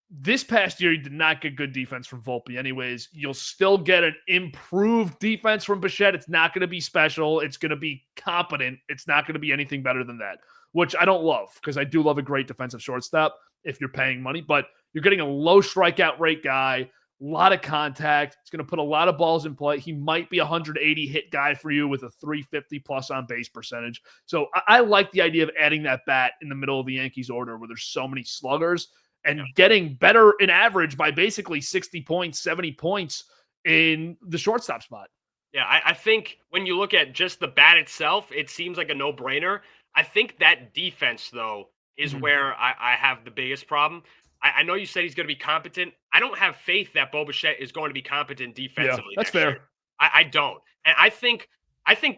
This past year, you did not get good defense from Volpe anyways. You'll still get an improved defense from Bichette. It's not going to be special. It's going to be competent. It's not going to be anything better than that, which I don't love, because I do love a great defensive shortstop if you're paying money. But you're getting a low strikeout rate guy, a lot of contact. It's going to put a lot of balls in play. He might be a 180 hit guy for you with a 350 plus on base percentage. So I like the idea of adding that bat in the middle of the Yankees order where there's so many sluggers, and getting better in average by basically 60 points, 70 points in the shortstop spot. Yeah, I think when you look at just the bat itself, it seems like a no-brainer. I think that defense, though, is where I have the biggest problem. I know you said he's going to be competent. I don't have faith that Bo Bichette is going to be competent defensively. Yeah, that's fair. Year. I don't. And I think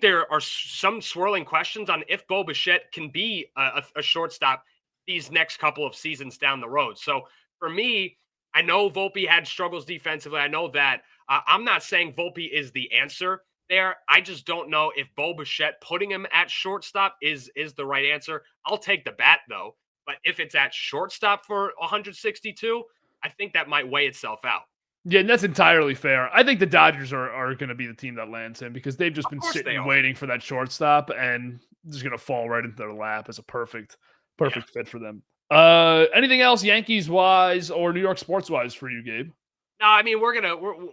there are some swirling questions on if Bo Bichette can be a shortstop these next couple of seasons down the road. So for me, I know Volpe had struggles defensively. I know that. I'm not saying Volpe is the answer there. I just don't know if Bo Bichette putting him at shortstop is the right answer. I'll take the bat, though. But if it's at shortstop for 162, I think that might weigh itself out. Yeah, and that's entirely fair. I think the Dodgers are going to be the team that lands him, because they've just been sitting waiting for that shortstop, and just going to fall right into their lap as a perfect fit for them. Anything else Yankees wise or New York sports wise for you, Gabe? No, I mean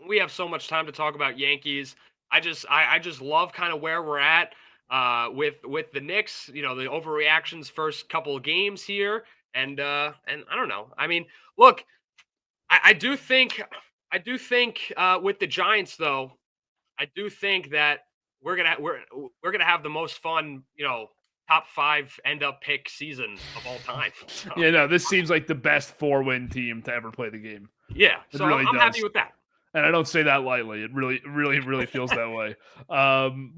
we have so much time to talk about Yankees. I just love kind of where we're at with the Knicks. You know, the overreactions first couple of games here, and I don't know. I mean, look, I do think with the Giants, though, I do think that we're gonna have the most fun, top 5 end up pick season of all time. So. Yeah, no, this seems like the best 4-win team to ever play the game. Yeah, so really I'm happy with that. And I don't say that lightly. It really feels that way.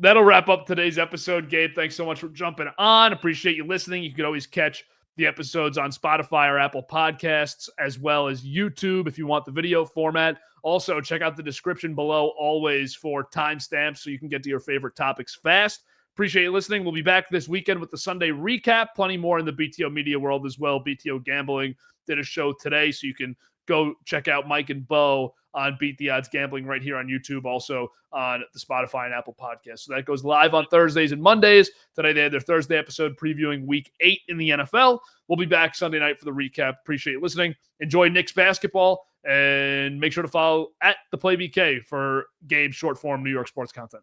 That'll wrap up today's episode, Gabe. Thanks so much for jumping on. Appreciate you listening. You can always catch the episodes on Spotify or Apple Podcasts, as well as YouTube if you want the video format. Also, check out the description below always for timestamps so you can get to your favorite topics fast. Appreciate you listening. We'll be back this weekend with the Sunday recap. Plenty more in the BTO media world as well. BTO Gambling did a show today, so you can go check out Mike and Bo on Beat the Odds Gambling right here on YouTube, also on the Spotify and Apple Podcasts. So that goes live on Thursdays and Mondays. Today they had their Thursday episode previewing Week 8 in the NFL. We'll be back Sunday night for the recap. Appreciate you listening. Enjoy Knicks basketball, and make sure to follow at the Play BK for Gabe's short-form New York sports content.